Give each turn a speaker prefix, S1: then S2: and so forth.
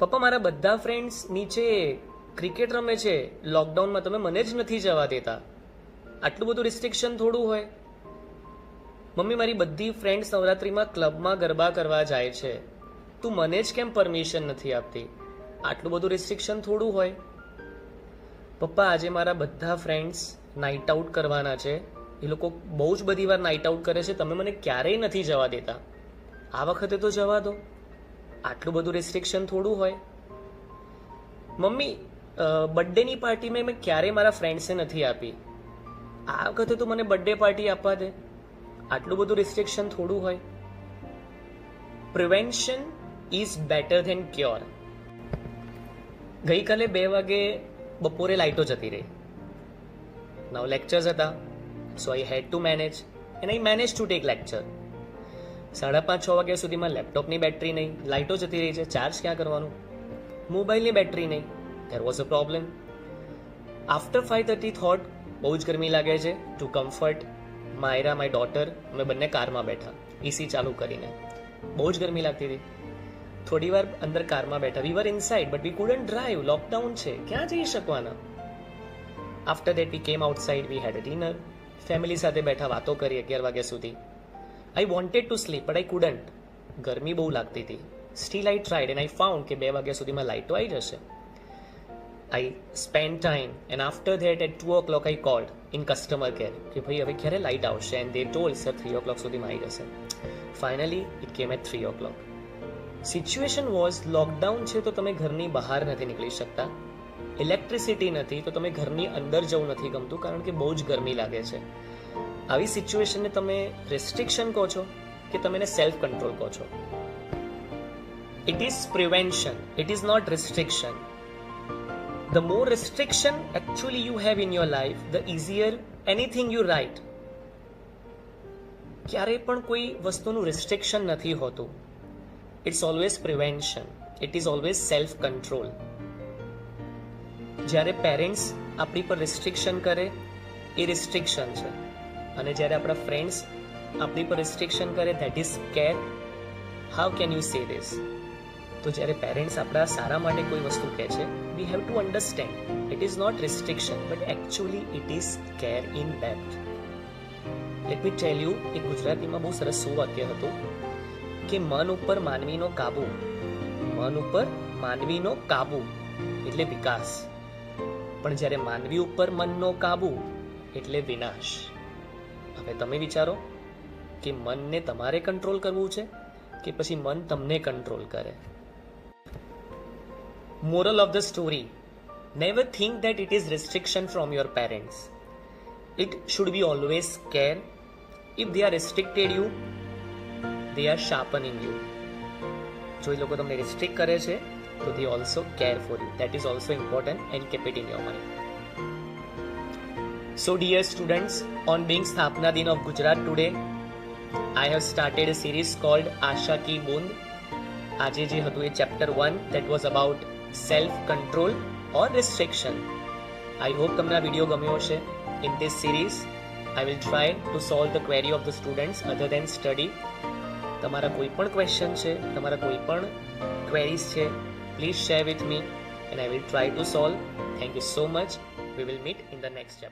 S1: પપ્પા મારા બધા ફ્રેન્ડ્સ નીચે ક્રિકેટ રમે છે લોકડાઉનમાં, તમે મને જ નથી જવા દેતા. આટલું બધું રિસ્ટ્રિક્શન થોડું હોય. મમ્મી મારી બધી ફ્રેન્ડ્સ નવરાત્રિમાં ક્લબમાં ગરબા કરવા જાય છે, તું મને જ કેમ પરમિશન નથી આપતી? આટલું બધું રિસ્ટ્રિક્શન થોડું હોય. પપ્પા આજે મારા બધા ફ્રેન્ડ્સ નાઇટ આઉટ કરવાના છે, એ લોકો બહુ જ બધી વાર નાઇટ આઉટ કરે છે, તમે મને ક્યારેય નથી જવા દેતા. આ વખતે તો જવા દો. આટલું બધું રિસ્ટ્રિક્શન થોડું હોય. મમ્મી બર્થડેની પાર્ટી મેં ક્યારેય મારા ફ્રેન્ડ્સે નથી આપી, આ વખતે તો મને બર્થડે પાર્ટી આપવા દે. આટલું બધું રિસ્ટ્રિક્શન થોડું હોય. Prevention is better than cure. ગઈકાલે 2 વાગે બપોરે લાઇટો જતી રહી. નાવ લેક્ચર્સ હતા, so I had to manage and I manage to take lecture. 5:30-6 વાગ્યા સુધીમાં લેપટોપની બેટરી નહીં, લાઇટો જતી રહી છે, ચાર્જ ક્યાં કરવાનું? મોબાઈલની બેટરી નહીં, there was a problem. After 5:30 thought બહુ જ ગરમી લાગે છે. To comfort Myra my daughter, અમે બંને કારમાં બેઠા એસી ચાલુ કરીને. બહુ જ ગરમી લાગતી હતી. થોડી વાર અંદર કારમાં બેઠા. We were inside but we couldn't drive, lockdown છે, ક્યાં જઈ શકવાના? After that we came outside, we had a dinner, family સાથે બેઠા, વાતો કરી 11 વાગ્યા સુધી. I wanted to sleep but I couldn't. ગરમી બહુ લાગતી હતી. Still I tried and I found કે 2 વાગ્યા સુધીમાં લાઇટો આવી જશે. I spend time and after that at 2 o'clock I called in customer care કે ભાઈ હવે ક્યારે લાઇટ આવશે, and they told sir 3 o'clock સુધીમાં આવી જશે. Finally it came at 3 o'clock. Situation was lockdown છે તો તમે ઘરની બહાર નથી નીકળી શકતા, ઇલેક્ટ્રિસિટી નથી તો તમે ઘરની અંદર જવું નથી ગમતું કારણ કે બહુ જ ગરમી લાગે છે. આવી સિચ્યુએશનને તમે રેસ્ટ્રિક્શન કહો છો કે તમે એને સેલ્ફ કંટ્રોલ કહો છો? It is prevention, it is not restriction. The more restriction actually you have in your life, the easier anything you write. ક્યારે પણ કોઈ વસ્તુનું રિસ્ટ્રિક્શન નથી હોતું. It's always prevention, it is always self control. જ્યારે parents આપણી પર restriction કરે એ રિસ્ટ્રિક્શન છે, અને જ્યારે આપણા ફ્રેન્ડ્સ આપણી પર રિસ્ટ્રિક્શન કરે that is care. How can you say this? તો જ્યારે પેરેન્ટ્સ આપણા સારા માટે કોઈ વસ્તુ કહે છે, we have to understand it is not restriction but actually it is care in depth. Let me tell you, એક ગુજરાતીમાં બહુ સરસ સુવાક્ય હતું કે મન ઉપર માનવીનો કાબુ, મન ઉપર માનવીનો કાબુ એટલે વિકાસ, પણ જ્યારે માનવી ઉપર મનનો કાબુ એટલે વિનાશ. હવે તમે વિચારો કે મનને તમારે કંટ્રોલ કરવું છે કે પછી મન તમને કંટ્રોલ કરે? Moral of the story: never think that it is restriction from your parents. It should be always care. If they are restricted you, they are sharpening you. જો એ લોકો તમને restrict કરે છે તો they also care for you. That is also important and keep it in your mind. So dear students, on being Sthapna Din of Gujarat today, I have started a series called Asha Ki Bund. આજે જે હતું એ chapter 1 that was about self control or restriction. I hope તમને આ video ગમ્યો હશે. In this series I will try to solve the query of the students other than study. તમારા કોઈ પણ ક્વેશ્ચન છે, તમારા કોઈ પણ ક્વેરીઝ છે, please share with me and I will try to solve. Thank you so much. We will meet in the next chapter.